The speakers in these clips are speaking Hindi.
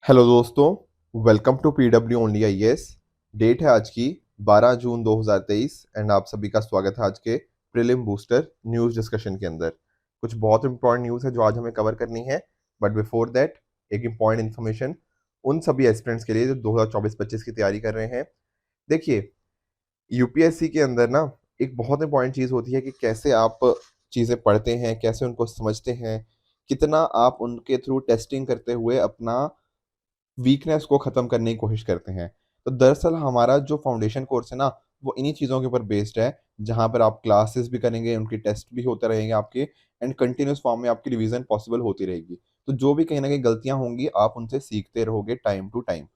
हेलो दोस्तों, welcome to PW only IAS. Date है आज की 12 जून 2023 एंड आप सभी का स्वागत है आज के प्रीलिम बूस्टर न्यूज़ डिस्कशन के अंदर। कुछ बहुत इंपॉर्टेंट न्यूज़ है जो आज हमें कवर करनी है, बट बिफोर दैट एक इंपॉर्टेंट इन्फॉर्मेशन उन सभी एस्पिरेंट्स के लिए जो 2024-25 की तैयारी कर रहे हैं। देखिए, यूपीएससी के अंदर ना एक बहुत इंपॉर्टेंट चीज़ होती है कि कैसे आप चीज़ें पढ़ते हैं, कैसे उनको समझते हैं, कितना आप उनके थ्रू टेस्टिंग करते हुए अपना वीकनेस को ख़त्म करने की कोशिश करते हैं। तो दरअसल हमारा जो फाउंडेशन कोर्स है ना, वो इन्हीं चीज़ों के ऊपर बेस्ड है, जहाँ पर आप क्लासेस भी करेंगे, उनके टेस्ट भी होते रहेंगे आपके एंड कंटिन्यूअस फॉर्म में आपकी रिवीजन पॉसिबल होती रहेगी। तो जो भी कहीं न कहीं गलतियाँ होंगी, आप उनसे सीखते रहोगे टाइम टू टाइम।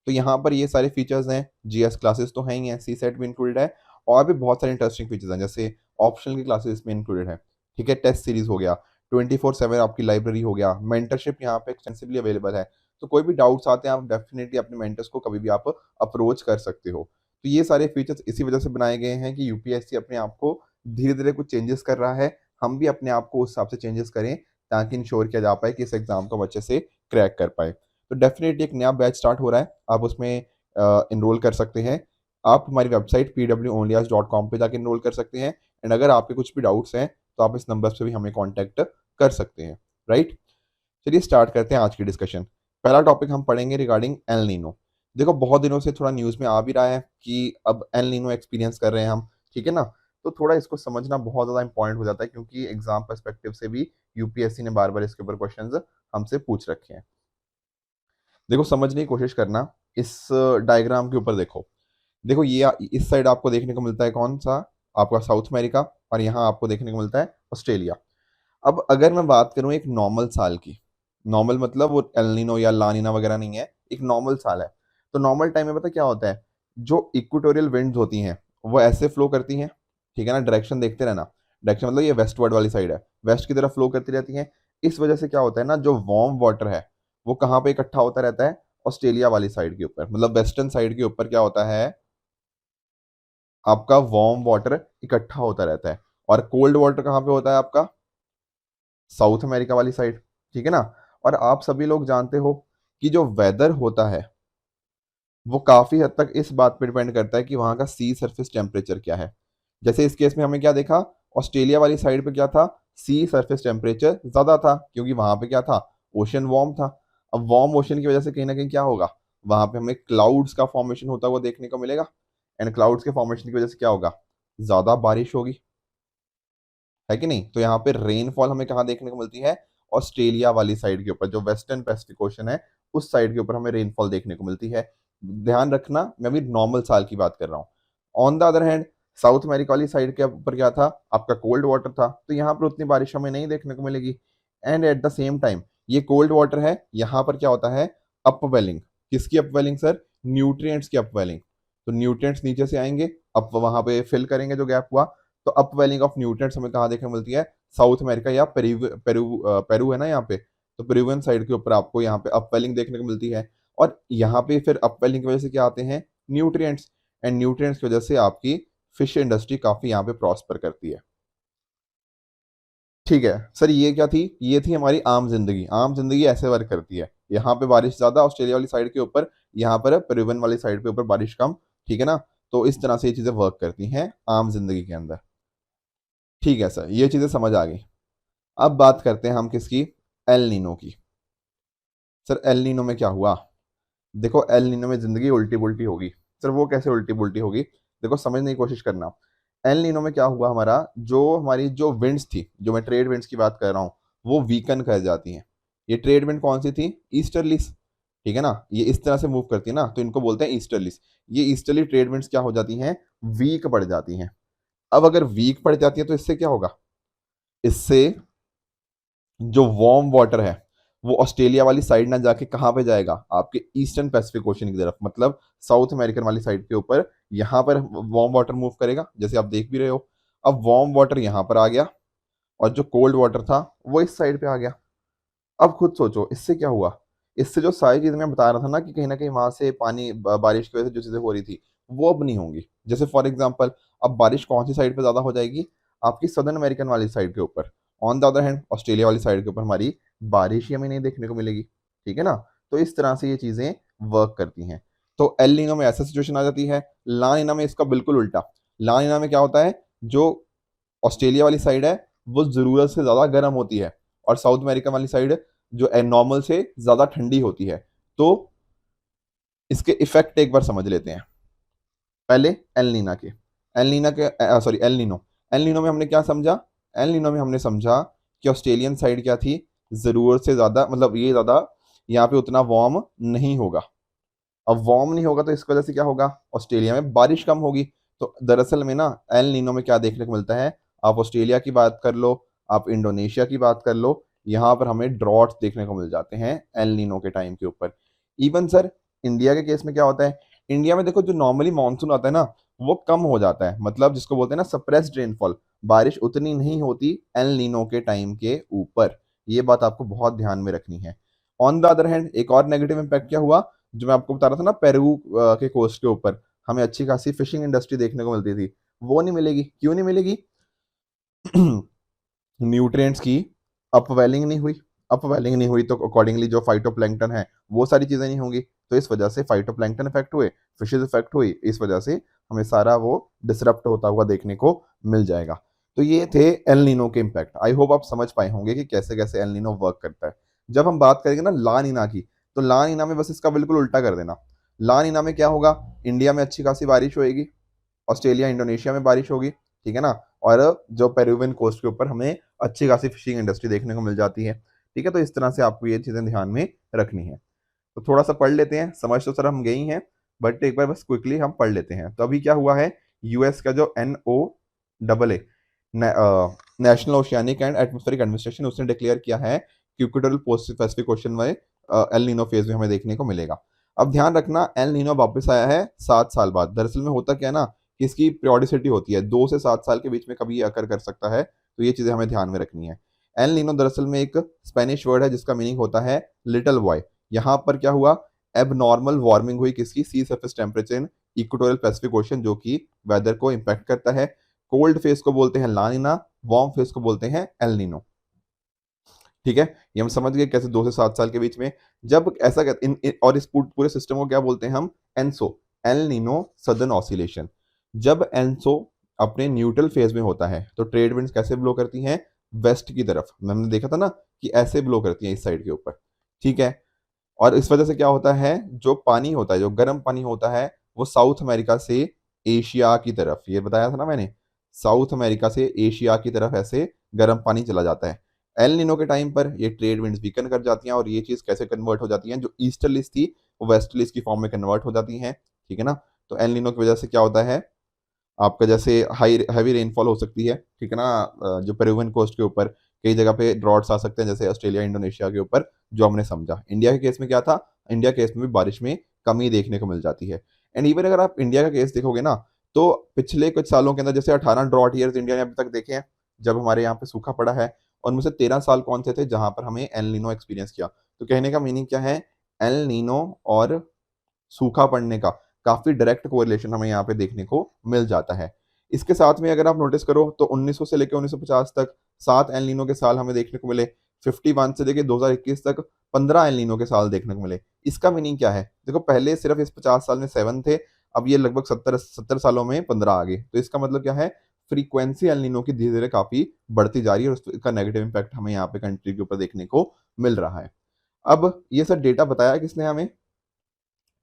तो यहाँ पर ये सारे फीचर्स हैं, जीएस क्लासेस तो हैं ही हैं, सीसेट भी इंक्लूडेड है और भी बहुत सारे इंटरेस्टिंग फीचर्स हैं, जैसे ऑप्शनल की क्लासेस इसमें इंक्लूडेड है। ठीक है, टेस्ट सीरीज़ हो गया, 24/7 आपकी लाइब्रेरी हो गया, मेंटरशिप यहाँ पे एक्सटेंसिवली अवेलेबल है। तो कोई भी डाउट्स आते हैं, आप डेफिनिटली अपने मेंटर्स को कभी भी आप अप्रोच कर सकते हो। तो ये सारे फीचर्स इसी वजह से बनाए गए हैं कि यूपीएससी अपने आप को धीरे-धीरे कुछ चेंजेस कर रहा है, हम भी अपने आप को उस हिसाब से चेंजेस करें, ताकि इंश्योर किया जा पाए कि इस एग्ज़ाम को हम अच्छे से क्रैक कर पाएँ। तो डेफिनिटली एक नया बैच स्टार्ट हो रहा है, आप उसमें एनरोल कर सकते हैं। आप हमारी वेबसाइट pwonlyas.com पे जाके एनरोल कर सकते हैं एंड अगर आपके कुछ भी डाउट्स हैं, तो आप इस नंबर से भी हमें कॉन्टैक्ट कर सकते हैं, राइट? चलिए स्टार्ट करते हैं आज की डिस्कशन। पहला टॉपिक हम पढ़ेंगे रिगार्डिंग एल नीनो। देखो, बहुत दिनों से थोड़ा न्यूज़ में आ भी रहा है कि अब एल नीनो एक्सपीरियंस कर रहे हैं हम, ठीक है ना? तो थोड़ा इसको समझना बहुत ज़्यादा इंपॉर्टेंट हो जाता है, क्योंकि एग्ज़ाम पर्सपेक्टिव से भी यूपीएससी ने बार-बार इसके ऊपर क्वेश्चंस हमसे पूछ रखे हैं। देखो, समझने की कोशिश करना, इस डायग्राम के ऊपर देखो। देखो, ये इस साइड आपको देखने को मिलता है कौन-सा? आपका साउथ अमेरिका और यहाँ आपको देखने को मिलता है ऑस्ट्रेलिया। अब अगर मैं बात करूँ एक नॉर्मल साल की, नॉर्मल मतलब वो एल नीनो या ला नीना वगैरह नहीं है, एक नॉर्मल साल है। तो नॉर्मल टाइम में पता है क्या होता है? जो इक्वेटोरियल विंड्स होती हैं, वो ऐसे फ्लो करती हैं, ठीक है ना? डायरेक्शन देखते रहना, डायरेक्शन मतलब ये वेस्टवर्ड वाली साइड है, वेस्ट की तरफ फ्लो करती रहती हैं। इस वजह से क्या होता है ना, जो वार्म वाटर है, वो कहाँ पे इकट्ठा होता रहता है? ऑस्ट्रेलिया वाली साइड के ऊपर, मतलब वेस्टर्न साइड के ऊपर क्या होता है, आपका वार्म वाटर इकट्ठा होता रहता है। और कोल्ड वाटर कहाँ पे होता है आपका? साउथ अमेरिका वाली साइड, ठीक है ना? और आप सभी लोग जानते हो कि जो वेदर होता है, वो काफ़ी हद तक इस बात पे डिपेंड करता है कि वहाँ का सी सरफेस टेम्परेचर क्या है। जैसे इस केस में हमें क्या देखा, ऑस्ट्रेलिया वाली साइड पे क्या था, सी सरफेस टेम्परेचर ज़्यादा था, क्योंकि वहाँ पे क्या था, ओशन वार्म था। अब वार्म ओशन की वजह से कहीं न कहीं क्या होगा, वहाँ पे हमें क्लाउड्स का फॉर्मेशन होता हुआ देखने को मिलेगा एंड क्लाउड्स के फॉर्मेशन की वजह से क्या होगा, ज़्यादा बारिश होगी, है कि नहीं? तो यहाँ पे रेनफॉल हमें कहाँ देखने को मिलती है? ऑस्ट्रेलिया वाली साइड के ऊपर, जो वेस्टर्न पैसिफिक ओशन है, उस साइड के ऊपर हमें रेनफॉल देखने को मिलती है। ध्यान रखना, मैं अभी नॉर्मल साल की बात कर रहा हूँ। On the other hand, south America वाली साइड के ऊपर क्या था? आपका कोल्ड वाटर था, तो यहाँ पर उतनी बारिश हमें नहीं देखने को मिलेगी and at the same time ये कोल्ड वाटर है, यहाँ पर क्या होता है? अपवेलिंग। किसकी अपवेलिंग सर? न्यूट्रिएंट्स की अपवेलिंग। तो न्यूट्रिएंट्स नीचे से आएंगे, अब वहां पे फिल करेंगे जो गैप हुआ। तो अपवेलिंग ऑफ न्यूट्रिएंट्स हमें कहाँ देखने को मिलती है? साउथ अमेरिका या पेरू है ना यहाँ पे, तो पेरुवियन साइड के ऊपर आपको यहाँ पे अपवेलिंग देखने को मिलती है। और यहाँ पे फिर अपवेलिंग की वजह से क्या आते हैं? न्यूट्रिएंट्स। एंड न्यूट्रिएंट्स की वजह से आपकी फिश इंडस्ट्री काफी यहाँ पे प्रॉस्पर करती है। ठीक है सर, ये क्या थी? ये थी हमारी आम जिंदगी। आम जिंदगी ऐसे वर्क करती है, यहाँ पे बारिश ज्यादा ऑस्ट्रेलिया वाली साइड के ऊपर, यहाँ पर पेरुवियन वाली साइड के ऊपर बारिश कम, ठीक है ना? तो इस तरह से ये चीजें वर्क करती हैं आम जिंदगी के अंदर। ठीक है सर, ये चीजें समझ आ गई। अब बात करते हैं हम किसकी? एल नीनो की। सर एल नीनो में क्या हुआ? देखो, एल नीनो में जिंदगी उल्टी पुल्टी होगी। सर वो कैसे उल्टी पुल्टी होगी? देखो, समझने की कोशिश करना। एल नीनो में क्या हुआ, हमारा जो हमारी जो विंड्स थी, जो मैं ट्रेड विंड्स की बात कर रहा हूँ, वो वीकन कर जाती हैं। ये ट्रेड विंड कौन सी थी? ईस्टर्लीस, ठीक है ना? ये इस तरह से मूव करती है ना, तो इनको बोलते हैं ईस्टर्लीस। ये ईस्टर्ली ट्रेड विंड्स क्या हो जाती हैं? वीक पड़ जाती हैं। अब अगर वीक पड़ जाती है तो इससे क्या होगा? इससे जो वार्म वाटर है, वो ऑस्ट्रेलिया वाली साइड ना जाके कहाँ पे जाएगा? आपके ईस्टर्न पैसिफिक ओशन की तरफ, मतलब साउथ अमेरिकन वाली साइड के ऊपर। यहाँ पर वार्म वाटर मूव करेगा, जैसे आप देख भी रहे हो। अब वार्म वाटर यहाँ पर आ गया और जो कोल्ड वाटर था वो इस साइड पे आ गया। अब खुद सोचो, इससे क्या हुआ? इससे जो सारी चीजें मैं बता रहा था ना कि कहीं ना कहीं वहां से पानी बारिश की वजह से जो चीजें हो रही थी, वो अब नहीं होंगी। जैसे फॉर एग्जाम्पल, अब बारिश कौन सी साइड पे ज्यादा हो जाएगी? आपकी सदर्न अमेरिकन वाली साइड के ऊपर। On the other hand, Australia वाली साइड के ऊपर हमारी बारिश ही हमें नहीं देखने को मिलेगी, ठीक है ना? तो इस तरह से ये चीज़ें वर्क करती हैं। तो एल नीनो में ऐसा सिचुएशन आ जाती है। ला नीना में इसका बिल्कुल उल्टा। ला नीना में क्या होता है, जो ऑस्ट्रेलिया वाली साइड है वो ज़रूरत से ज़्यादा गर्म होती है और साउथ अमेरिका वाली साइड जो नॉर्मल से ज़्यादा ठंडी होती है। तो इसके इफेक्ट एक बार समझ लेते हैं पहले एल नीना के। El Nino. एल नीनो में हमने क्या समझा? एल नीनो में हमने समझा कि ऑस्ट्रेलियन साइड क्या थी, ज़रूरत से ज़्यादा, मतलब ये ज़्यादा यहाँ पे उतना वार्म नहीं होगा। अब वार्म नहीं होगा तो इस वजह से क्या होगा, ऑस्ट्रेलिया में बारिश कम होगी। तो दरअसल में ना एल नीनो में क्या देखने को मिलता है, आप ऑस्ट्रेलिया की बात कर लो, आप इंडोनेशिया की बात कर लो, यहाँ पर हमें ड्रॉट्स देखने को मिल जाते हैं एल नीनो के टाइम के ऊपर। इवन सर इंडिया के केस में क्या होता है, इंडिया में देखो जो नॉर्मली मानसून आता है ना वो कम हो जाता है, मतलब जिसको बोलते हैं ना सप्रेस्ड रेनफॉल, बारिश उतनी नहीं होती एल नीनो के टाइम के ऊपर। ये बात आपको बहुत ध्यान में रखनी है। ऑन द अदर हैंड एक और नेगेटिव इम्पैक्ट क्या हुआ, जो मैं आपको बता रहा था ना पेरू के कोस्ट के ऊपर हमें अच्छी खासी फिशिंग इंडस्ट्री देखने को मिलती थी, वो नहीं मिलेगी। क्यों नहीं मिलेगी? न्यूट्रिएंट्स की अपवेलिंग नहीं हुई। अपवेलिंग नहीं हुई तो अकॉर्डिंगली जो फाइटोप्लैंक्टन है वो सारी चीज़ें नहीं होंगी, तो इस वजह से फाइटोप्लैंक्टन इफेक्ट हुए, फिशेज इफेक्ट हुई, इस वजह से हमें सारा वो डिसरप्ट होता हुआ देखने को मिल जाएगा। तो ये थे एल नीनो के इम्पैक्ट। आई होप आप समझ पाए होंगे कि कैसे कैसे एल नीनो वर्क करता है। जब हम बात करेंगे ना ला नीना की, तो ला नीना में बस इसका बिल्कुल उल्टा कर देना। ला नीना में क्या होगा, इंडिया में अच्छी खासी बारिश होएगी, ऑस्ट्रेलिया इंडोनेशिया में बारिश होगी, ठीक है ना, और जो पेरुवियन कोस्ट के ऊपर हमें अच्छी खासी फिशिंग इंडस्ट्री देखने को मिल जाती है। ठीक है, तो इस तरह से आपको ये चीज़ें ध्यान में रखनी है। तो थोड़ा सा पढ़ लेते हैं, समझ तो सर हम गए ही हैं, बट एक बार बस क्विकली हम पढ़ लेते हैं। तो अभी क्या हुआ है, यूएस का जो NOAA national oceanic and atmospheric administration, उसने डिक्लेयर किया है कि इक्वेटोरियल पोस्ट पैसिफिक ओशन में एल नीनो फेज में हमें देखने को मिलेगा। अब ध्यान रखना एल नीनो वापस आया है 7 साल बाद। दरअसल में होता क्या है ना कि इसकी प्रियोडिसिटी होती है 2 से 7 साल के बीच में कभी अकर कर सकता है, तो ये चीज़ें हमें ध्यान में रखनी है। एल नीनो दरअसल में एक स्पेनिश वर्ड है जिसका मीनिंग होता है लिटिल बॉय। यहाँ पर क्या हुआ, एब नॉर्मल वार्मिंग हुई किसकी, sea surface temperature in equatorial Pacific ocean, जो कि वेदर को इंपैक्ट करता है। कोल्ड फेज को बोलते हैं ला नीना, वार्म फेज को बोलते हैं एल नीनो। ठीक है, ये हम समझ गए कैसे 2 से 7 साल के बीच में जब ऐसा और इस पूरे सिस्टम को क्या बोलते हैं हम, ENSO, El Nino southern oscillation. जब एनसो अपने न्यूट्रल फेज में होता है तो ट्रेड विंड्स कैसे ब्लो करती हैं, वेस्ट की तरफ। हमने देखा था ना कि ऐसे ब्लो करती हैं इस साइड के ऊपर, ठीक है। और इस वजह से क्या होता है, जो पानी होता है, जो गर्म पानी होता है, वो साउथ अमेरिका से एशिया की तरफ, ये बताया था ना मैंने, साउथ अमेरिका से एशिया की तरफ ऐसे गर्म पानी चला जाता है। एल नीनो के टाइम पर ये ट्रेड विंड्स वीकन कर जाती हैं और ये चीज़ कैसे कन्वर्ट हो जाती हैं, जो ईस्टर्लीज थी वो वेस्टर्लीज की फॉर्म में कन्वर्ट हो जाती हैं, ठीक है ना। तो एल नीनो की वजह से क्या होता है, आपका जैसे हाई हैवी रेनफॉल हो सकती है, ठीक है ना, जो पेरुवियन कोस्ट के ऊपर कई जगह पे ड्रॉट्स आ सकते हैं, जैसे ऑस्ट्रेलिया इंडोनेशिया के ऊपर जो हमने समझा। इंडिया के केस में क्या था, इंडिया के केस में भी बारिश में कमी देखने को मिल जाती है। एंड इवन अगर आप इंडिया का केस देखोगे ना, तो पिछले कुछ सालों के अंदर जैसे 18 ड्रॉट ईयर्स इंडिया ने अभी तक देखे हैं जब हमारे यहाँ पे सूखा पड़ा है, और उनमें से 13 साल कौन से थे जहां पर हमें एल नीनो एक्सपीरियंस किया। तो कहने का मीनिंग क्या है, एल नीनो और सूखा पड़ने का काफी डायरेक्ट कोरिलेशन हमें यहाँ पे देखने को मिल जाता है। इसके साथ में अगर आप नोटिस करो तो 1900 से लेकर 1950 तक 7 एल नीनो के साल हमें देखने को मिले। 51 से लेकर 2021 तक 15 एल नीनो के साल देखने को मिले। इसका मीनिंग क्या है, देखो पहले सिर्फ इस 50 साल में 7 थे, अब ये लगभग 70 सालों में 15 आ गए। तो इसका मतलब क्या है, फ्रीक्वेंसी एल नीनो की धीरे धीरे काफी बढ़ती जा रही है और उसका नेगेटिव इम्पैक्ट हमें यहाँ पे कंट्री के ऊपर देखने को मिल रहा है। अब ये सब डेटा बताया किसने हमें,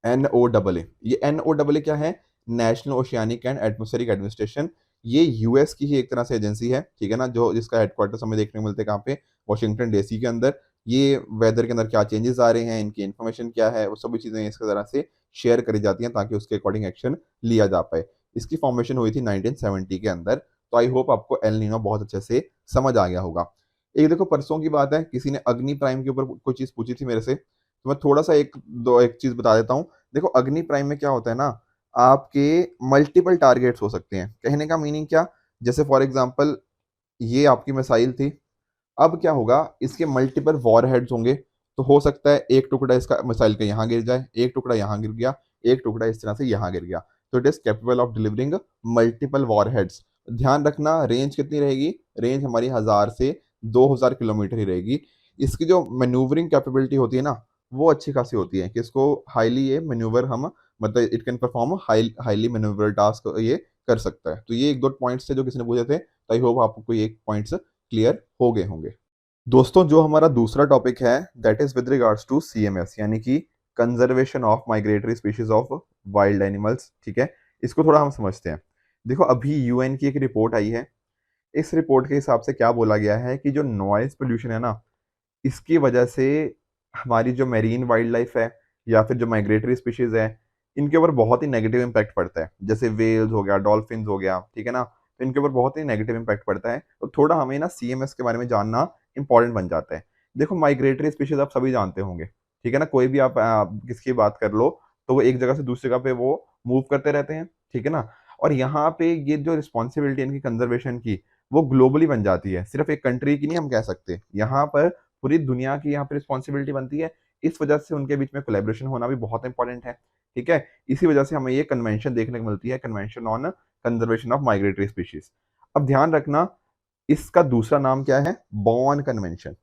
NOAA। ये NOAA क्या है, national oceanic and atmospheric administration. ये यूएस की ही एक तरह से एजेंसी है, ठीक है ना, जो जिसका हेडक्वार्टर्स हमें देखने को मिलते हैं कहाँ पे, वाशिंगटन डीसी के अंदर। ये वेदर के अंदर क्या चेंजेस आ रहे हैं, इनकी इन्फॉर्मेशन क्या है, वो सभी चीज़ें इस तरह से शेयर करी जाती हैं ताकि उसके अकॉर्डिंग एक्शन लिया जा पाए। इसकी फॉर्मेशन हुई थी 1970 के अंदर। तो आई होप आपको एल नीनो बहुत अच्छे से समझ आ गया होगा। एक देखो परसों की बात है, किसी ने अग्नि प्राइम के ऊपर कोई चीज़ पूछी थी मेरे से, तो मैं थोड़ा सा एक चीज़ बता देता हूँ। देखो अग्नि प्राइम में क्या होता है ना, आपके मल्टीपल टारगेट्स हो सकते हैं। कहने का मीनिंग क्या, जैसे फॉर एग्जांपल ये आपकी मिसाइल थी, अब क्या होगा, इसके मल्टीपल वॉर हेड्स होंगे। तो हो सकता है एक टुकड़ा इसका मिसाइल का यहाँ गिर जाए, एक टुकड़ा यहाँ गिर गया, एक टुकड़ा इस तरह से यहाँ गिर गया। तो it is capable of delivering multiple war heads. ध्यान रखना रेंज कितनी रहेगी, रेंज हमारी 1000 से 2000 किलोमीटर ही रहेगी। इसकी जो मैन्यूवरिंग कैपेबिलिटी होती है ना, वो अच्छी खासी होती है कि इसको हाईली ये मैन्यूवर हम मतलब it can perform highly manoeuvre task ये कर सकता है। तो ये एक दो पॉइंट्स थे जो किसी ने पूछे थे, तो आई होप आपको ये पॉइंट्स क्लियर हो गए होंगे। दोस्तों जो हमारा दूसरा टॉपिक है that is with regards to CMS यानी कि conservation of migratory species of wild animals. ठीक है, इसको थोड़ा हम समझते हैं। देखो अभी यूएन की एक रिपोर्ट आई है। इस रिपोर्ट के हिसाब से क्या बोला गया है कि जो नॉइज पोल्यूशन है ना, इसकी वजह से हमारी जो मेरीन वाइल्ड लाइफ है या फिर जो माइग्रेटरी स्पीशीज है, इनके ऊपर बहुत ही नेगेटिव इम्पैक्ट पड़ता है। जैसे वेल्स हो गया, डॉल्फिन हो गया, ठीक है ना, तो इनके ऊपर बहुत ही नेगेटिव इम्पैक्ट पड़ता है। तो थोड़ा हमें ना सीएमएस के बारे में जानना इंपॉर्टेंट बन जाता है। देखो माइग्रेटरी स्पीशीज आप सभी जानते होंगे, ठीक है ना, कोई भी आप किसकी बात कर लो तो वो एक जगह से दूसरी जगह पे वो मूव करते रहते हैं, ठीक है ना। और यहाँ पे ये जो रिस्पॉन्सिबिलिटी है इनकी कंजर्वेशन की, वो ग्लोबली बन जाती है, सिर्फ एक कंट्री की नहीं हम कह सकते। यहाँ पर पूरी दुनिया की यहाँ पे रिस्पॉन्सिबिलिटी बनती है। इस वजह से उनके बीच में कोलैबोरेशन होना भी बहुत इंपॉर्टेंट है, ठीक है। इसी वजह से हमें ये कन्वेंशन देखने को मिलती है, convention on conservation of migratory species. अब ध्यान रखना, इसका दूसरा नाम क्या है, बॉन कन्वेंशन,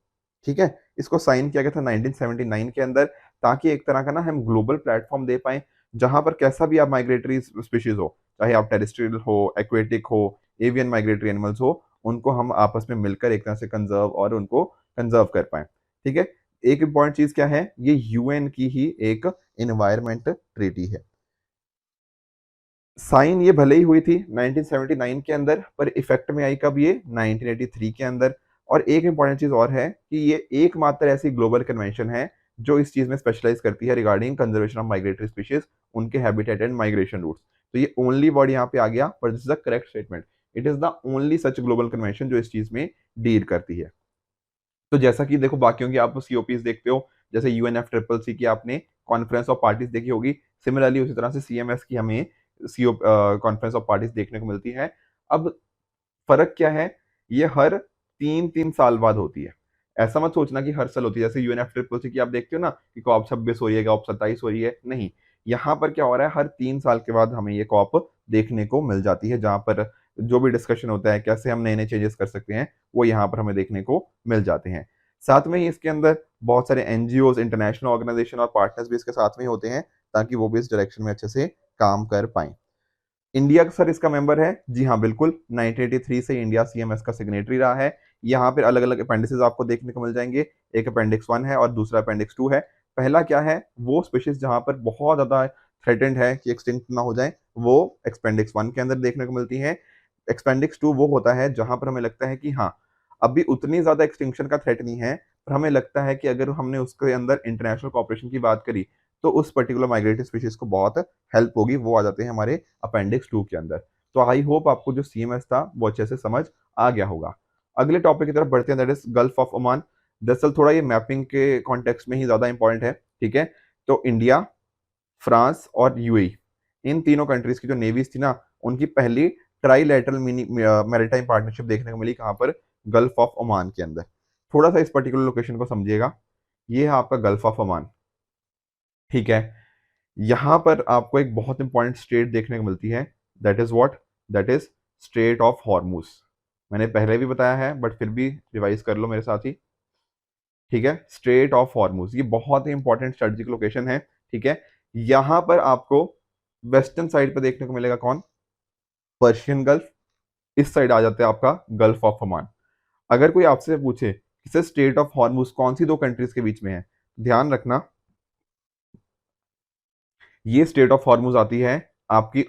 ठीक है। इसको साइन किया गया था 1979 के अंदर, ताकि एक तरह का ना हम ग्लोबल प्लेटफॉर्म दे पाए, जहां पर कैसा भी आप माइग्रेटरी स्पीशीज हो, चाहे आप टेरेस्ट्रियल हो, एक्वेटिक हो, एवियन माइग्रेटरी एनिमल्स हो, उनको हम आपस में मिलकर एक तरह से कंजर्व और उनको कंजर्व कर पाए, ठीक है। एक इंपॉर्टेंट चीज क्या है, ये यूएन की ही एक एनवायरमेंट ट्रीटी है। साइन ये भले ही हुई थी 1979 के अंदर, पर इफेक्ट में आई कब, ये 1983 के अंदर। और एक इंपॉर्टेंट चीज और है कि ये एकमात्र ऐसी ग्लोबल कन्वेंशन है जो इस चीज में स्पेशलाइज करती है regarding conservation of migratory species, उनके हैबिटेट एंड माइग्रेशन रूट्स। तो ये ओनली वर्ड यहाँ पे आ गया, पर this is the correct statement. It is the only such global convention जो इस चीज में डील करती है। तो जैसा कि देखो बाकियों की आप सीओपीज देखते हो, जैसे यूएनएफ ट्रिपल सी की आपने कॉन्फ्रेंस ऑफ पार्टीज देखी होगी, सिमिलरली उसी तरह से सीएमएस की हमें सीओ कॉन्फ्रेंस ऑफ पार्टीज देखने को मिलती है। अब फर्क क्या है, ये हर 3-3 साल बाद होती है। ऐसा मत सोचना कि हर साल होती है, जैसे यूएनएफ ट्रिपल सी की आप देखते हो ना कि कॉप 26 हो रही है, कॉप 27 हो रही है, नहीं। यहाँ पर क्या हो रहा है, हर 3 साल के बाद हमें ये कॉप देखने को मिल जाती है, जहां पर जो भी डिस्कशन होता है कैसे हम नए नए चेंजेस कर सकते हैं, वो यहाँ पर हमें देखने को मिल जाते हैं। साथ में ही इसके अंदर बहुत सारे एनजीओ, इंटरनेशनल ऑर्गेनाइजेशन और पार्टनर्स भी इसके साथ में ही होते हैं, ताकि वो भी इस डायरेक्शन में अच्छे से काम कर पाए। इंडिया सर इसका मेंबर है, जी हाँ बिल्कुल, 1983 से इंडिया सीएमएस का सिग्नेटरी रहा है। यहाँ पर अलग अलग अपेंडिसेस आपको देखने को मिल जाएंगे, एक अपेंडिक्स 1 है और दूसरा अपेंडिक्स 2 है। पहला क्या है, वो स्पीशीज जहाँ पर बहुत ज्यादा थ्रेटेंड है कि एक्सटिंक्ट ना हो जाए, वो अपेंडिक्स 1 के अंदर देखने को मिलती है। अपेंडिक्स 2 वो होता है जहां पर हमें लगता है कि हाँ अभी उतनी ज्यादा एक्सटिंक्शन का थ्रेट नहीं है, पर हमें लगता है कि अगर हमने उसके अंदर इंटरनेशनल कॉपरेशन की बात करी तो उस पर्टिकुलर माइग्रेटरी स्पीशीज को बहुत हेल्प होगी, वो आ जाते हैं हमारे अपेंडिक्स 2 के अंदर। तो आई होप आपको जो सीएमएस था वो अच्छे से समझ आ गया होगा। अगले टॉपिक की तरफ बढ़ते हैं, that is gulf of Oman. दरअसल थोड़ा ये मैपिंग के कॉन्टेक्स्ट में ही ज्यादा इंपॉर्टेंट है, ठीक है। तो इंडिया, फ्रांस और यूएई, इन तीनों कंट्रीज की जो नेवीज थी ना, उनकी पहली ट्राईलैटरल मैरीटाइम पार्टनरशिप देखने को मिली, कहां पर, गल्फ ऑफ ओमान के अंदर। थोड़ा सा इस पर्टिकुलर लोकेशन को समझिएगा, ये है आपका गल्फ ऑफ ओमान, ठीक है। यहां पर आपको एक बहुत इंपॉर्टेंट स्टेट देखने को मिलती है, that is what, that is straight of Hormuz. मैंने पहले भी बताया है बट फिर भी रिवाइज कर लो मेरे साथ ही, ठीक है। स्ट्रेट ऑफ हॉर्मुज ये बहुत ही इंपॉर्टेंट स्ट्रेटेजिक लोकेशन है, ठीक है। यहां पर आपको वेस्टर्न साइड पे देखने को मिलेगा कौन, पर्शियन गल्फ। इस साइड आ जाता है आपका गल्फ ऑफ ओमान। अगर कोई आपसे पूछे कि सर स्ट्रेट ऑफ हॉर्मुज कौन सी दो कंट्रीज के बीच में है, ध्यान रखना ये स्ट्रेट ऑफ हॉर्मुज आती है आपकी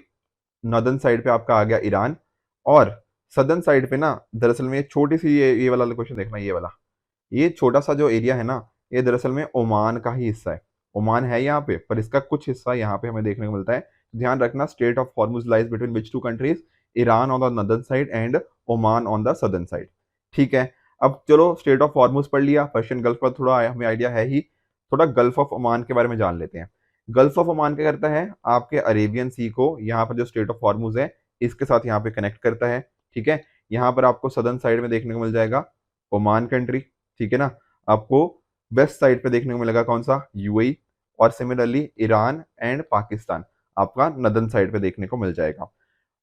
नॉर्दर्न साइड पे, आपका आ गया ईरान। और सदर्न साइड पे ना, दरअसल में छोटी सी ये वाला लोकेशन देखना, ये वाला, ये छोटा सा जो एरिया है ना, ये दरअसल में ओमान का ही हिस्सा है। ओमान है यहाँ पे, पर इसका कुछ हिस्सा यहाँ पे हमें देखने को मिलता है। ध्यान रखना, strait of Hormuz lies between which two countries, Iran on the northern side and Oman on the southern side, ठीक है। अब चलो स्टेट ऑफ हॉर्मुज पढ़ लिया, पर्शियन गल्फ का थोड़ा हमें आइडिया है ही, थोड़ा गल्फ ऑफ ओमान के बारे में जान लेते हैं। गल्फ ऑफ ओमान क्या करता है, आपके अरेबियन सी को यहाँ पर जो स्टेट ऑफ हॉर्मुज है इसके साथ यहाँ पे कनेक्ट करता है, ठीक है। यहाँ पर आपको सदर्न साइड में देखने को मिल जाएगा ओमान कंट्री, ठीक है ना। आपको वेस्ट साइड पे देखने को मिलेगा कौन सा, यूएई। और सिमिलरली ईरान एंड पाकिस्तान आपका नदर्न साइड पे देखने को मिल जाएगा।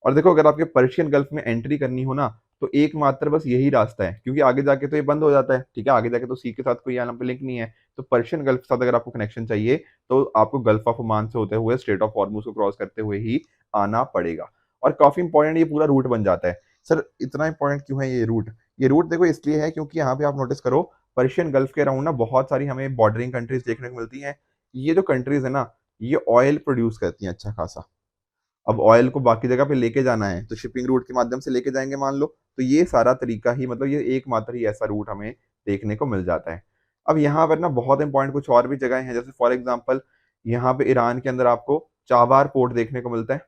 और देखो अगर आपके पर्शियन गल्फ में एंट्री करनी हो ना, तो एकमात्र बस यही रास्ता है, क्योंकि आगे जाके तो ये बंद हो जाता है, ठीक है, आगे जाके तो सी के साथ कोई यहाँ पे लिंक नहीं है। तो पर्शियन गल्फ के साथ अगर आपको कनेक्शन चाहिए तो आपको गल्फ ऑफ ओमान से होते हुए स्ट्रेट ऑफ हॉर्मुज को क्रॉस करते हुए ही आना पड़ेगा। और काफी इंपॉर्टेंट ये पूरा रूट बन जाता है। सर इतना इंपॉर्टेंट क्यों है ये रूट? ये रूट देखो इसलिए है क्योंकि यहाँ पे आप नोटिस करो पर्शियन गल्फ के अराउंड ना बहुत सारी हमें बॉर्डरिंग कंट्रीज देखने को मिलती हैं। ये जो कंट्रीज है ना, ये ऑयल प्रोड्यूस करती हैं अच्छा खासा। अब ऑयल को बाकी जगह पे लेके जाना है तो शिपिंग रूट के माध्यम से लेके जाएंगे मान लो, तो ये सारा तरीका ही मतलब ये एकमात्र ही ऐसा रूट हमें देखने को मिल जाता है। अब यहाँ पर ना बहुत इंपॉर्टेंट कुछ और भी जगह हैं, जैसे फॉर एग्जाम्पल यहाँ पे ईरान के अंदर आपको चाबार पोर्ट देखने को मिलता है,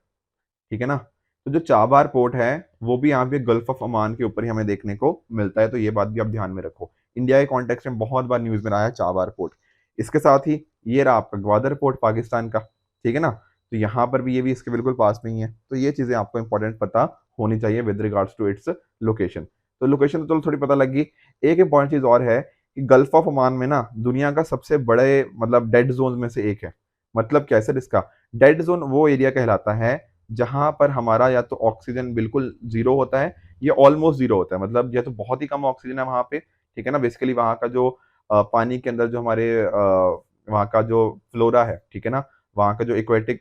ठीक है ना। तो जो चाबार पोर्ट है वो भी यहाँ पे गल्फ ऑफ ओमान के ऊपर ही हमें देखने को मिलता है, तो ये बात भी आप ध्यान में रखो। इंडिया के कॉन्टेक्स्ट में बहुत बार न्यूज में रहा है चाबार पोर्ट। इसके साथ ही ये रहा आपका ग्वादर पोर्ट पाकिस्तान का, ठीक है ना। तो यहाँ पर भी ये भी इसके बिल्कुल पास में ही है, तो ये चीजें आपको इंपॉर्टेंट पता होनी चाहिए with regards to its location. तो लोकेशन तो चलो थोड़ी पता लगी। एक इंपॉर्टेंट चीज और है कि गल्फ ऑफ ओमान में ना दुनिया का सबसे बड़े मतलब डेड जोन में से एक है। मतलब क्या है सर इसका? डेड जोन वो एरिया कहलाता है जहां पर हमारा या तो ऑक्सीजन बिल्कुल जीरो होता है या ऑलमोस्ट जीरो होता है, मतलब या तो बहुत ही कम ऑक्सीजन है वहां पे, ठीक है ना। बेसिकली वहां का जो पानी के अंदर जो हमारे वहाँ का जो फ्लोरा है, ठीक है ना, वहाँ का जो एक्वेटिक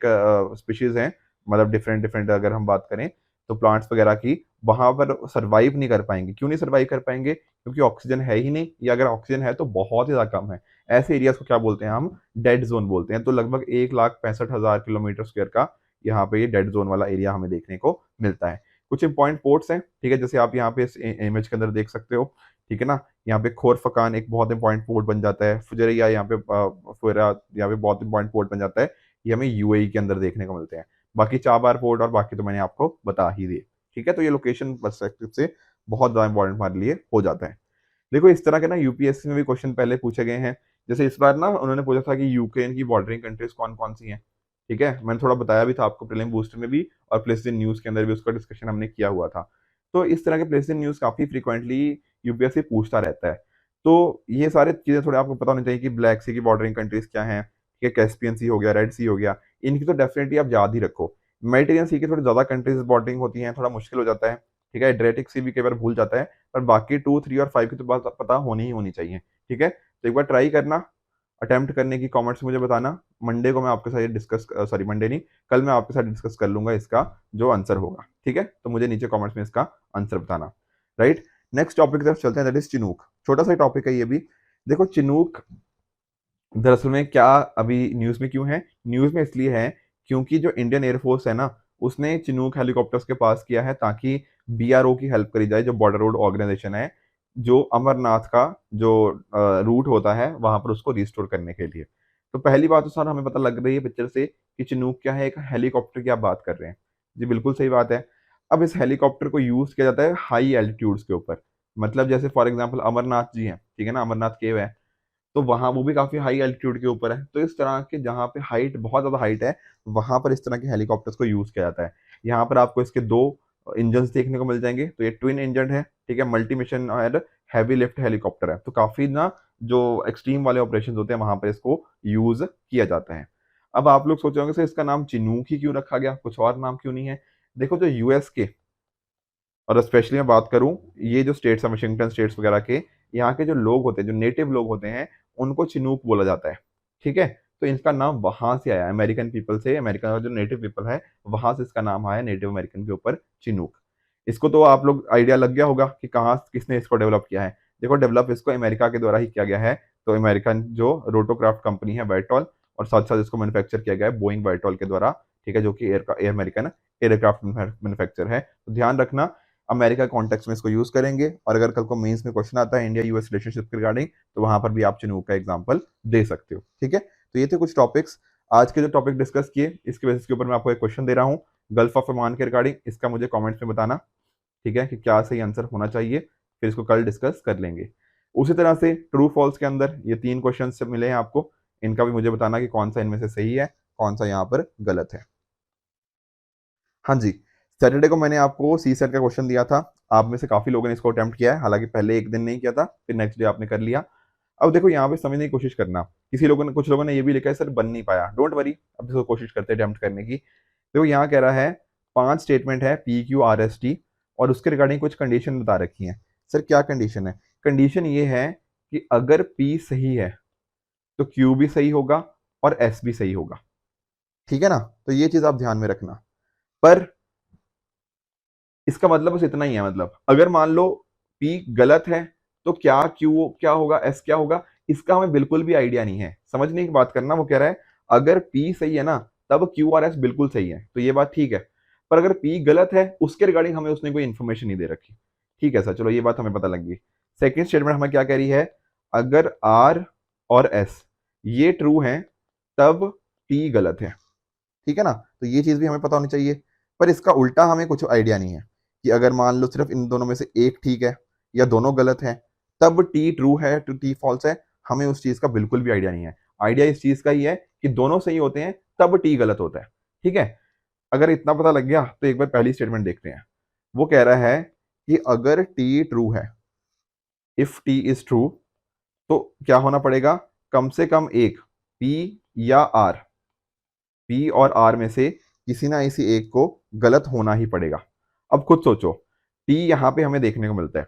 स्पीशीज हैं, मतलब डिफरेंट डिफरेंट अगर हम बात करें तो प्लांट्स वगैरह की, वहां पर सरवाइव नहीं कर पाएंगे। क्यों नहीं सरवाइव कर पाएंगे? क्योंकि ऑक्सीजन है ही नहीं, या अगर ऑक्सीजन है तो बहुत ही ज्यादा कम है। ऐसे एरियाज को क्या बोलते हैं हम? डेड जोन बोलते हैं। तो लगभग 1,65,000 किलोमीटर स्क्वायर का यहाँ पे ये डेड जोन वाला एरिया हमें देखने को मिलता है। कुछ इंपॉर्टेंट पोर्ट्स हैं, ठीक है, जैसे आप यहाँ पे इस इमेज के अंदर देख सकते हो, ठीक है ना। यहाँ पे खोर फकान एक बहुत इंपॉर्टेंट पोर्ट बन जाता है। फुजैरिया यहाँ पे फुरा यहाँ पे बहुत इंपॉर्टेंट पोर्ट बन जाता है। ये हमें यूएई के अंदर देखने को मिलते हैं। बाकी चाबार पोर्ट और बाकी तो मैंने आपको बता ही दिए, ठीक है। तो ये लोकेशन पर्सपेक्टिव से बहुत ज्यादा इंपॉर्टेंट हमारे लिए हो जाता है। देखो इस तरह के ना यूपीएससी में भी क्वेश्चन पहले पूछे गए हैं। जैसे इस बार ना उन्होंने पूछा था कि यूक्रेन की बॉर्डरिंग कंट्रीज कौन कौन सी हैं, ठीक है। मैंने थोड़ा बताया भी था आपको प्रीलिम बूस्टर में भी, और प्लेसिड न्यूज के अंदर भी उसका डिस्कशन हमने किया हुआ था। तो इस तरह के प्लेसिड न्यूज काफी फ्रिक्वेंटली यूपीएससी पूछता रहता है। तो ये सारी चीजें थोड़े आपको पता होनी चाहिए कि ब्लैक सी की बॉर्डरिंग कंट्रीज क्या हैं, ठीक है, कैस्पियन सी हो गया, रेड सी हो गया, इनकी तो डेफिनेटली आप याद ही रखो। मेडिटेरियन सी की थोड़ी ज्यादा कंट्रीज बॉर्डरिंग होती हैं, थोड़ा मुश्किल हो जाता है, ठीक है। एड्रियाटिक सी भी कई बार भूल जाता है, पर बाकी 2, 3 और 5 की तो बात पता होनी ही होनी चाहिए, ठीक है। तो एक बार ट्राई करना, अटेम्प्ट करने की, कमेंट्स मुझे बताना। मंडे को मैं आपके साथ डिस्कस सॉरी मंडे नहीं, कल मैं आपके साथ डिस्कस कर लूंगा इसका जो आंसर होगा, ठीक है। तो मुझे नीचे कमेंट्स में इसका आंसर बताना, राइट। नेक्स्ट टॉपिक की तरफ चलते हैं, दैट इज चिनूक। छोटा सा टॉपिक है ये भी। देखो चिनूक दरअसल में क्या अभी न्यूज में क्यों है? न्यूज में इसलिए है क्योंकि जो इंडियन एयरफोर्स है ना, उसने चिनूक हेलीकॉप्टर्स के पास किया है ताकि बीआरओ की हेल्प करी जाए, जो बॉर्डर रोड ऑर्गेनाइजेशन है, जो अमरनाथ का जो रूट होता है वहां पर उसको रिस्टोर करने के लिए। तो पहली बात तो सर हमें पता लग रही है पिक्चर से कि चिनूक क्या है, एक हेलीकॉप्टर की आप बात कर रहे हैं। जी बिल्कुल सही बात है। अब इस हेलीकॉप्टर को यूज किया जाता है हाई एल्टीट्यूड्स के ऊपर। मतलब जैसे फॉर एग्जाम्पल अमरनाथ जी हैं, ठीक है ना, अमरनाथ केव है, तो वहां वो भी काफी हाई एल्टीट्यूड के ऊपर है। तो इस तरह के जहाँ पे हाइट बहुत ज्यादा हाइट है, वहां पर इस तरह के हेलीकॉप्टर्स को यूज किया जाता है। यहाँ पर आपको इसके दो इंजन देखने को मिल जाएंगे। तो ये ट्विन इंजन है, ठीक है, मल्टी मिशन और हैवी लिफ्ट हेलीकॉप्टर है। तो काफी ना जो एक्सट्रीम वाले ऑपरेशन होते हैं वहां पर इसको यूज किया जाता है। अब आप लोग सोच रहे होंगे सर इसका नाम चिनूक ही क्यों रखा गया, कुछ और नाम क्यों नहीं है? देखो जो यूएस के, और स्पेशली मैं बात करूं ये जो स्टेट्स है वाशिंगटन स्टेट्स वगैरह के, यहाँ के जो लोग होते हैं, जो नेटिव लोग होते हैं, उनको चिनूक बोला जाता है, ठीक है। तो इसका नाम वहां से आया, अमेरिकन पीपल से, अमेरिका का जो नेटिव पीपल है वहां से इसका नाम आया नेटिव अमेरिकन के ऊपर चिनूक। इसको तो आप लोग आइडिया लग गया होगा कि कहाँ किसने इसको डेवलप किया है। देखो डेवलप इसको अमेरिका के द्वारा ही किया गया है। तो अमेरिकन जो रोटोक्राफ्ट कंपनी है वाइटॉल, और साथ साथ इसको मैन्युफैक्चर किया गया है बोइंग वाइटॉल के द्वारा, ठीक है, जो कि एयर अमेरिकन एयरक्राफ्ट मैन्युफैक्चर है। तो ध्यान रखना अमेरिका कॉन्टेक्स्ट में इसको यूज करेंगे, और अगर कल को मेंस में क्वेश्चन आता है इंडिया यूएस रिलेशनशिप के रिगार्डिंग, तो वहां पर भी आप चिनूक का एग्जांपल दे सकते हो, ठीक है। तो ये थे कुछ टॉपिक्स आज के जो टॉपिक डिस्कस किए, इसके बेसिस के ऊपर मैं आपको एक क्वेश्चन दे रहा हूँ गल्फ ऑफ ओमान के रिगार्डिंग। इसका मुझे कमेंट्स में बताना, ठीक है, कि क्या सही आंसर होना चाहिए, फिर इसको कल डिस्कस कर लेंगे। उसी तरह से ट्रू फॉल्स के अंदर ये 3 क्वेश्चन मिले हैं आपको, इनका भी मुझे बताना कि कौन सा इनमें से सही है, कौन सा यहाँ पर गलत है। हाँ जी, सैटरडे को मैंने आपको सी सेट का क्वेश्चन दिया था। आप में से काफी लोगों ने इसको अटेम्प्ट किया है, हालांकि पहले एक दिन नहीं किया था, फिर नेक्स्ट डे आपने कर लिया। अब देखो यहाँ पे समझने की कोशिश करना, किसी लोगों ने, कुछ लोगों ने ये भी लिखा है सर बन नहीं पाया, डोंट वरी, अब इसको कोशिश करते हैं अटेम्प्ट करने की। देखो यहाँ कह रहा है 5 स्टेटमेंट है PQRST, और उसके रिगार्डिंग कुछ कंडीशन बता रखी है। सर क्या कंडीशन है? कंडीशन ये है कि अगर P सही है तो Q भी सही होगा और S भी सही होगा, ठीक है ना। तो ये चीज आप ध्यान में रखना। पर इसका मतलब बस इतना ही है, मतलब अगर मान लो P गलत है तो क्या Q क्या होगा, S क्या होगा, इसका हमें बिल्कुल भी आइडिया नहीं है। समझने की बात करना, वो कह रहा है अगर P सही है ना तब Q और S बिल्कुल सही है, तो ये बात ठीक है। पर अगर P गलत है उसके रिगार्डिंग हमें उसने कोई इन्फॉर्मेशन नहीं दे रखी, ठीक है सर, चलो ये बात हमें पता लग गई। सेकेंड स्टेटमेंट हमें क्या कह रही है, अगर R और S ये ट्रू है तब T गलत है, ठीक है ना। तो ये चीज भी हमें पता होनी चाहिए। पर इसका उल्टा हमें कुछ आइडिया नहीं है कि अगर मान लो सिर्फ इन दोनों में से एक ठीक है या दोनों गलत है तब टी ट्रू है तो टी फॉल्स है, हमें उस चीज का बिल्कुल भी आइडिया नहीं है। आइडिया इस चीज का ही है कि दोनों सही होते हैं तब टी गलत होता है, ठीक है। अगर इतना पता लग गया तो एक बार पहली स्टेटमेंट देखते हैं। वो कह रहा है कि अगर टी ट्रू है, इफ टी इज ट्रू, तो क्या होना पड़ेगा, कम से कम एक पी या आर, पी और आर में से किसी ना किसी एक को गलत होना ही पड़ेगा। अब खुद सोचो, टी यहां पे हमें देखने को मिलता है,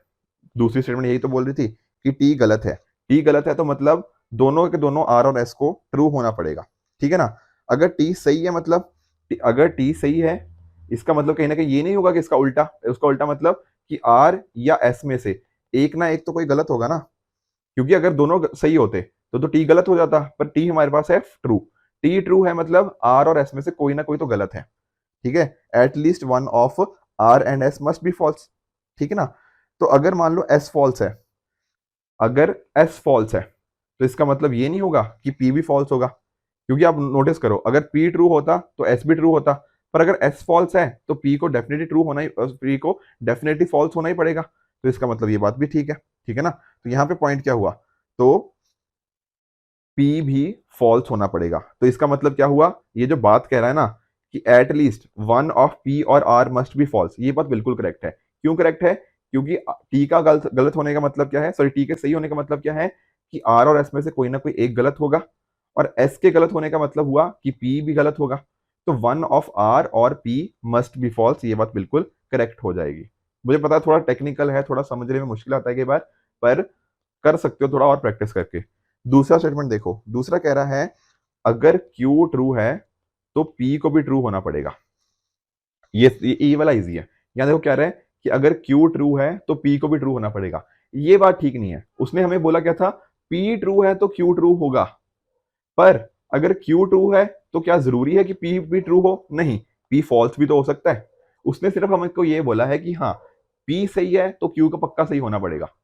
दूसरी स्टेटमेंट यही तो बोल रही थी कि टी गलत है। टी गलत है तो मतलब दोनों के दोनों आर और एस को ट्रू होना पड़ेगा, ठीक है ना। अगर टी सही है मतलब अगर टी सही है इसका मतलब कहीं ना कहीं ये नहीं होगा कि इसका उल्टा, उसका उल्टा मतलब कि आर या एस में से एक ना एक तो कोई गलत होगा ना, क्योंकि अगर दोनों सही होते तो टी गलत हो जाता, पर टी हमारे पास है ट्रू। टी ट्रू है मतलब आर और एस में से कोई ना कोई तो गलत है, ठीक है। At least one of R and S must be false, ठीक है ना। तो अगर मान लो एस फॉल्स है, अगर एस फॉल्स है तो इसका मतलब ये नहीं होगा कि पी भी फॉल्स होगा, क्योंकि आप नोटिस करो अगर पी ट्रू होता तो एस भी ट्रू होता, पर अगर एस फॉल्स है तो पी को डेफिनेटली ट्रू होना ही, पी को डेफिनेटली फॉल्स होना ही पड़ेगा। तो इसका मतलब ये बात भी ठीक है ना। तो यहाँ पे पॉइंट क्या हुआ, तो पी भी फॉल्स होना पड़ेगा। तो इसका मतलब क्या हुआ, ये जो बात कह रहा है ना कि eight least one of P और आर मस्ट बी फॉल्स, ये बात बिल्कुल करेक्ट है। क्यों करेक्ट है, क्योंकि टी का गलत गलत होने का मतलब क्या है, सॉरी टी के सही होने का मतलब क्या है कि आर और एस में से कोई ना कोई एक गलत होगा, और एस के गलत होने का मतलब हुआ कि पी भी गलत होगा। तो वन ऑफ आर और पी मस्ट बी फॉल्स, ये बात बिल्कुल करेक्ट हो जाएगी। मुझे पता है थोड़ा टेक्निकल है, थोड़ा समझने में मुश्किल आता है कई बार, पर कर सकते हो थोड़ा और प्रैक्टिस करके। दूसरा स्टेटमेंट देखो, दूसरा कह रहा है अगर Q ट्रू है तो P को भी ट्रू होना पड़ेगा। ये वाला इजी है। यहाँ देखो, कह रहा है कि अगर Q ट्रू है तो P को भी ट्रू होना पड़ेगा। ये बात ठीक नहीं है, उसने हमें बोला क्या था, P ट्रू है तो Q ट्रू होगा। पर अगर Q ट्रू है तो क्या जरूरी है कि P भी ट्रू हो, नहीं, P फॉल्स भी तो हो सकता है। उसने सिर्फ हमको ये बोला है कि हाँ P सही है तो Q का पक्का सही होना पड़ेगा।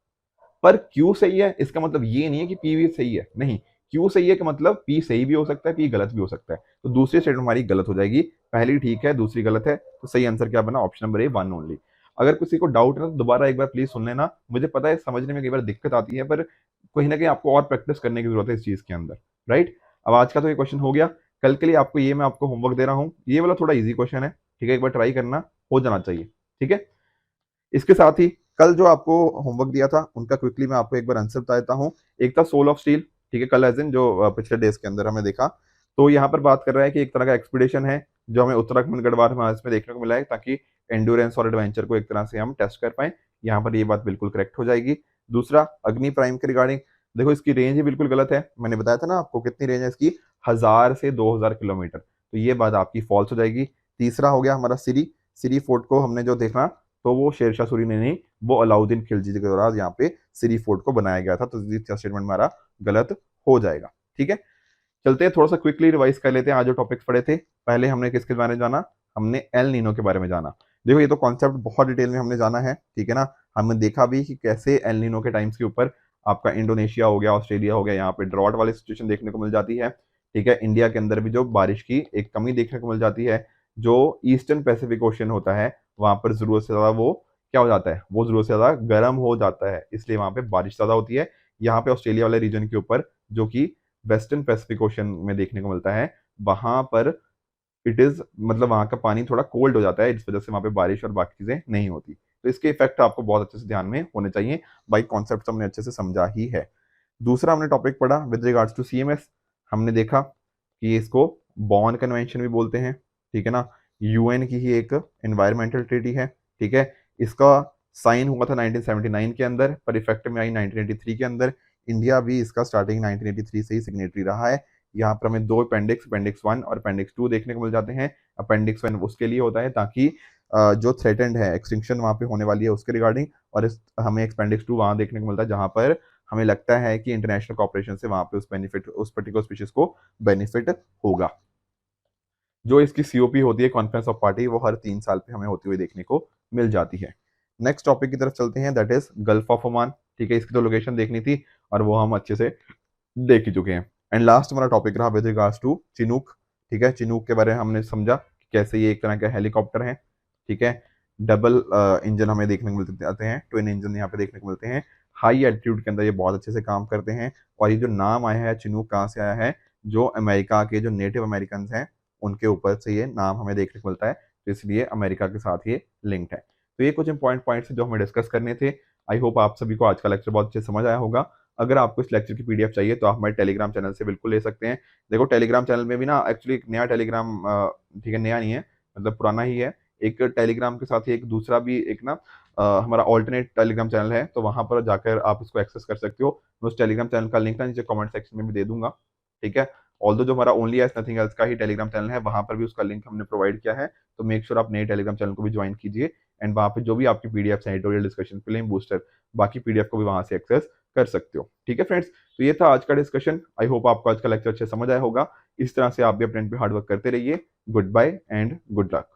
पर Q सही है इसका मतलब ये नहीं है कि P भी सही है, नहीं, Q सही है कि मतलब P सही भी हो सकता है, P गलत भी हो सकता है। तो दूसरी स्टेटमेंट हमारी गलत हो जाएगी, पहली ठीक है दूसरी गलत है, तो सही आंसर क्या बना, option number A one only. अगर किसी को डाउट है तो दोबारा एक बार प्लीज सुन लेना, मुझे पता है समझने में कई बार दिक्कत आती है, पर कहीं ना कहीं आपको और प्रैक्टिस करने की जरूरत है इस चीज के अंदर, राइट। अब आज का तो ये क्वेश्चन हो गया, कल के लिए आपको ये मैं आपको होमवर्क दे रहा हूँ, ये वाला थोड़ा ईजी क्वेश्चन है, ठीक है, एक बार ट्राई करना, हो जाना चाहिए, ठीक है। इसके साथ ही कल जो आपको होमवर्क दिया था उनका क्विकली मैं आपको एक बार आंसर बता देता हूँ। एक था सोल ऑफ स्टील, ठीक है, कल एज इन जो पिछले डेज के अंदर हमने देखा। तो यहाँ पर बात कर रहा है कि एक तरह का एक्सपीडिशन है जो हमें उत्तराखंड गढ़वाल हिमालय में देखने को मिला है, ताकि एंड्योरेंस और एडवेंचर को एक तरह से हम टेस्ट कर पाए। यहाँ पर ये बात बिल्कुल करेक्ट हो जाएगी। दूसरा अग्नि प्राइम के रिगार्डिंग, देखो इसकी रेंज ही बिल्कुल गलत है, मैंने बताया था ना आपको कितनी रेंज है इसकी, 1000 से 2000 किलोमीटर, तो ये बात आपकी फॉल्स हो जाएगी। तीसरा हो गया हमारा सिरी, सिरी फोर्ट को हमने जो देखा तो वो शेरशाह सूरी ने नहीं, वो अलाउद्दीन खिलजी के दौरान यहाँ पे सिरी फोर्ट को बनाया गया था, तो इसका स्टेटमेंट हमारा गलत हो जाएगा, ठीक है। चलते हैं थोड़ा सा क्विकली रिवाइज कर लेते हैं आज जो टॉपिक्स पढ़े थे। पहले हमने किसके बारे में जाना, हमने एल नीनो के बारे में जाना। देखो ये तो कॉन्सेप्ट बहुत डिटेल में हमने जाना है, ठीक है ना। हमने देखा भी कि कैसे एल नीनो के टाइम्स के ऊपर आपका इंडोनेशिया हो गया, ऑस्ट्रेलिया हो गया, यहाँ पे ड्रॉट वाली सिचुएशन देखने को मिल जाती है, ठीक है। इंडिया के अंदर भी जो बारिश की एक कमी देखने को मिल जाती है, जो ईस्टर्न पैसिफिक ओशन होता है वहां पर जरूरत से ज्यादा वो क्या हो जाता है, वो जरूरत से ज्यादा गर्म हो जाता है, इसलिए वहां पे बारिश ज्यादा होती है। यहाँ पे ऑस्ट्रेलिया वाले रीजन के ऊपर जो कि वेस्टर्न पैसिफिक ओशन में देखने को मिलता है, वहां पर इट इज मतलब वहां का पानी थोड़ा कोल्ड हो जाता है, इस वजह से वहां पे बारिश और बाकी चीजें नहीं होती। तो इसके इफेक्ट आपको बहुत अच्छे से ध्यान में होने चाहिए, बाई कॉन्सेप्ट हमने अच्छे से समझा ही है। दूसरा हमने टॉपिक पढ़ा विद रिगार्ड्स टू सीएमएस, हमने देखा कि इसको बॉन कन्वेंशन भी बोलते हैं, ठीक है ना, यूएन की ही एक एनवायरमेंटल ट्रीटी है, ठीक है। इसका साइन हुआ था 1979 के अंदर, पर इफेक्ट में आई 1983 के अंदर। इंडिया भी इसका स्टार्टिंग 1983 से ही सिग्नेटरी रहा है। यहाँ पर हमें 2 अपेंडिक्स 1 और अपेंडिक्स 2 देखने को मिल जाते हैं। अपेंडिक्स 1 उसके लिए होता है ताकि जो थ्रेटेंड है, एक्सटिंक्शन वहाँ पे होने वाली है उसके रिगार्डिंग, और हमें अपेंडिक्स 2 वहाँ देखने को मिलता है जहाँ पर हमें लगता है कि इंटरनेशनल कॉपरेशन से वहाँ पे उस पर्टिकुलर स्पीशीज को बेनिफिट होगा। जो इसकी सीओपी होती है, कॉन्फ्रेंस ऑफ पार्टी, वो हर 3 साल पे हमें होती हुई देखने को मिल जाती है। नेक्स्ट टॉपिक की तरफ चलते हैं, that is gulf of Oman. ठीक है, इसकी तो लोकेशन देखनी थी और वो हम अच्छे से देख ही चुके हैं। एंड लास्ट हमारा टॉपिक रहा विद रिगार्ड्स टू चिनूक। ठीक है, चिनूक के बारे में हमने समझा कि कैसे ये एक तरह का हेलीकॉप्टर है। ठीक है, डबल इंजन हमें देखने को मिलते आते हैं, ट्विन इंजन यहाँ पे देखने को मिलते हैं। हाई एल्टीट्यूड के अंदर ये बहुत अच्छे से काम करते हैं। और ये जो नाम आया है चिनूक, कहाँ से आया है? जो अमेरिका के जो नेटिव अमेरिकन हैं उनके ऊपर से ये नाम हमें देखने को मिलता है, तो इसलिए अमेरिका के साथ ये लिंक्ड है। तो ये कुछ इंपॉर्टेंट पॉइंट्स हैं जो हमें डिस्कस करने थे। आई होप आप सभी को आज का लेक्चर बहुत अच्छे से समझ आया होगा। अगर आपको इस लेक्चर की पीडीएफ चाहिए तो आप हमारे टेलीग्राम चैनल से बिल्कुल ले सकते हैं। देखो, टेलीग्राम चैनल में भी ना एक्चुअली एक नया टेलीग्राम, ठीक है, नया नहीं है, मतलब पुराना ही है। एक टेलीग्राम के साथ ही एक दूसरा भी एक ना हमारा ऑल्टरनेट टेलीग्राम चैनल है, तो वहां पर जाकर आप इसको एक्सेस कर सकते हो। मैं उस टेलीग्राम चैनल का लिंक ना नीचे कमेंट सेक्शन में भी दे दूंगा। ठीक है, ऑल्दो जो हमारा ओनली एस नथिंग एल्स का ही टेलीग्राम चैनल है, वहां पर भी उसका लिंक हमने प्रोवाइड किया है। तो मेक श्योर आप नए टेलीग्राम चैनल को भी ज्वाइन कीजिए, एंड वहां पे जो भी आपकी पीडीएफ है, एडिटोरियल डिस्कशन, फिल्म बूस्टर, बाकी पीडीएफ को भी वहां से एक्सेस कर सकते हो। ठीक है फ्रेंड्स, तो ये था आज का डिस्कशन। आई होप आपको आज का लेक्चर अच्छे समझ आया होगा। इस तरह से आप भी अपने पे हार्डवर्क करते रहिए। Goodbye and good luck.